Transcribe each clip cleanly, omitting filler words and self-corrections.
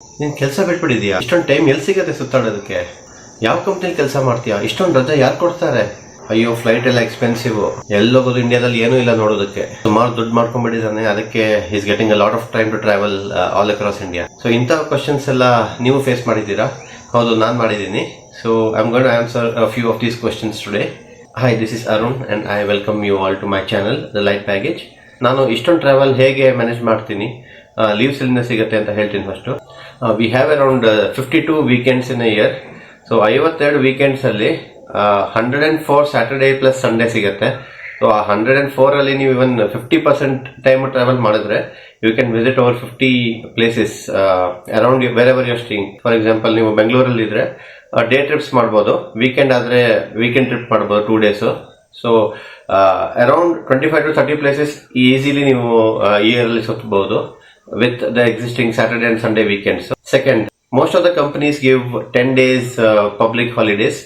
ನೀನು ಕೆಲಸ ಬಿಟ್ಬಿಟ್ಟಿದ್ಯಾ? ಇಷ್ಟೊಂದು ಟೈಮ್ ಎಲ್ಲಿ ಸಿಗುತ್ತೆ ಸುತ್ತಾಡೋದಕ್ಕೆ? ಯಾವ ಕಂಪ್ನಿಲಿ ಕೆಲಸ ಮಾಡ್ತೀಯಾ? ಇಷ್ಟೊಂದು ರಜೆ ಯಾರು ಕೊಡ್ತಾರೆ? ಅಯ್ಯೋ, ಫ್ಲೈಟ್ ಎಲ್ಲ ಎಕ್ಸ್ಪೆನ್ಸಿವ್. ಎಲ್ಲೋಗೋದು ಇಂಡಿಯಾದಲ್ಲಿ ಏನೂ ಇಲ್ಲ ನೋಡೋದಕ್ಕೆ. ಸುಮಾರು ದುಡ್ಡು ಮಾಡ್ಕೊಂಡ್ಬಿಟ್ಟಿದ್ದಾನೆ, ಅದಕ್ಕೆ is getting a lot of time to travel all across India. So ಇಂಥ ಕ್ವಶನ್ಸ್ ಎಲ್ಲ ನೀವು ಫೇಸ್ ಮಾಡಿದ್ದೀರಾ? ಹೌದು, ನಾನು ಮಾಡಿದ್ದೀನಿ. So I am going to answer a few of these questions today. Hi, this is Arun and I welcome you all to my channel the light baggage. ನಾನು ಇಷ್ಟೊಂದು travel ಹೇಗೆ ಮ್ಯಾನೇಜ್ ಮಾಡ್ತೀನಿ, ಲೀವ್ಸ್ ಎಲ್ಲಿಂದ ಸಿಗುತ್ತೆ ಅಂತ ಹೇಳ್ತೀನಿ. First we have around 52 weekends in a year. So 52 weekends ಅಲ್ಲಿ 104 Saturday plus Sunday ಸಿಗುತ್ತೆ. ಸೊ ಆ 104 ಅಲ್ಲಿ ನೀವು ಇವನ್ 50% ಟೈಮ್ ಟ್ರಾವೆಲ್ ಮಾಡಿದ್ರೆ you can visit over 50 places around wherever your staying. For example, ನೀವು ಬೆಂಗಳೂರಲ್ಲಿ ಇದ್ರೆ ಡೇ ಟ್ರಿಪ್ಸ್ ಮಾಡ್ಬೋದು, ವೀಕೆಂಡ್ ಆದ್ರೆ ವೀಕೆಂಡ್ ಟ್ರಿಪ್ ಮಾಡ್ಬೋದು 2 days. So around 25 to 30 places easily ನೀವು ಇಯರ್ ಅಲ್ಲಿ ಸುತ್ತಬಹುದು with the existing Saturday and Sunday weekends. Second, most of the companies give 10 days public holidays.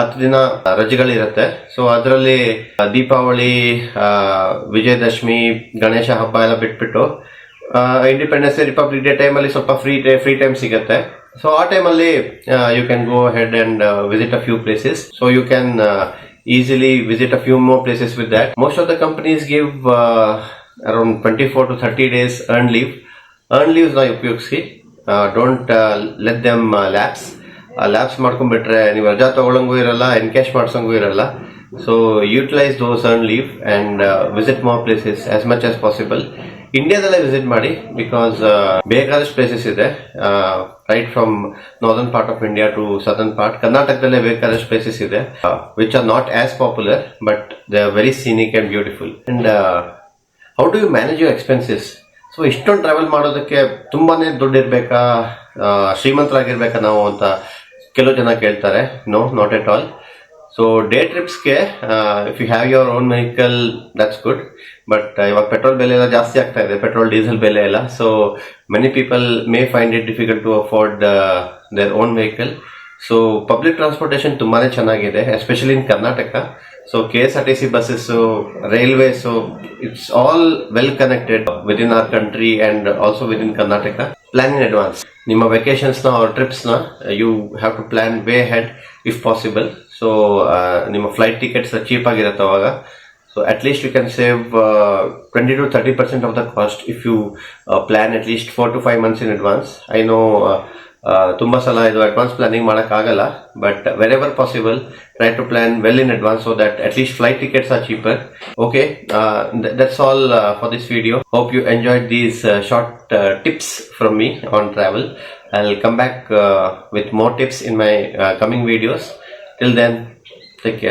10 ದಿನ ರಜೆಗಳಿರುತ್ತೆ. ಸೊ ಅದರಲ್ಲಿ ದೀಪಾವಳಿ, ವಿಜಯದಶಮಿ, ಗಣೇಶ ಹಬ್ಬ ಎಲ್ಲ ಬಿಟ್ಬಿಟ್ಟು ಇಂಡಿಪೆಂಡೆನ್ಸ್ ಡೇ, ರಿಪಬ್ಲಿಕ್ ಡೇ ಟೈಮಲ್ಲಿ ಸ್ವಲ್ಪ ಫ್ರೀ ಟೈಮ್ ಸಿಗುತ್ತೆ. ಸೊ ಆ ಟೈಮಲ್ಲಿ you can go head and visit a few places. So you can easily visit a few more places with that. Most of the companies give around 24 to 30 days earned leave. Earned leaves na upyogisi. Don't let them lapse. Lapse ಮಾಡ್ಕೊಂಡ್ಬಿಟ್ರೆ ನೀವು ರಜಾ ತಗೊಳ್ಳಂಗೂ ಇರಲ್ಲ, encash ಮಾಡ್ಸಂಗೂ ಇರಲ್ಲ. So utilise those earned leave and visit more places as much as possible. ಇಂಡಿಯಾದಲ್ಲೇ visit ಮಾಡಿ, because ಬೇಕಾದಷ್ಟು places ಇದೆ, right from northern part of India to southern part. ಕರ್ನಾಟಕದಲ್ಲೇ ಬೇಕಾದಷ್ಟು ಪ್ಲೇಸಸ್ ಇದೆ which are not as popular, but they are very scenic and beautiful. And how do you manage your expenses? So ಇಷ್ಟೊಂದು travel ಮಾಡೋದಕ್ಕೆ ತುಂಬಾನೇ ದುಡ್ಡು ಇರ್ಬೇಕಾ, ಶ್ರೀಮಂತರಾಗಿರ್ಬೇಕಾ ನಾವು ಅಂತ ಕೆಲವು ಜನ ಕೇಳ್ತಾರೆ. No, not at all. So day ಟ್ರಿಪ್ಸ್ಗೆ if you have your own vehicle that's good. But ಇವಾಗ ಪೆಟ್ರೋಲ್ ಬೆಲೆ ಎಲ್ಲ ಜಾಸ್ತಿ ಆಗ್ತಾ ಇದೆ, ಪೆಟ್ರೋಲ್ ಡೀಸೆಲ್ ಬೆಲೆ ಎಲ್ಲ. So many people may find it difficult to afford their own vehicle. So public transportation ತುಂಬಾನೇ ಚೆನ್ನಾಗಿದೆ, especially in Karnataka. So KSRTC buses, railways, so it's all well connected within our country and also within Karnataka. Plan in advance. ನಿಮ್ಮ vacations na or trips na you have to plan way ahead if possible. So ನಿಮ್ಮ flight tickets cheap ಆಗಿರುತ್ತೆ ಅವಾಗ. So at least you can save 20 to 30% of the cost if you plan at least 4 to 5 months in advance. I know ತುಂಬಾ ಸಲ ಇದು advance planning ಮಾಡೋಕ್ಕಾಗಲ್ಲ, but wherever possible try to plan well in advance so that at least flight tickets are cheaper. Okay, that's all for this video. Hope you enjoyed these short tips from me on travel. I'll come back with more tips in my coming videos. Till then, take care.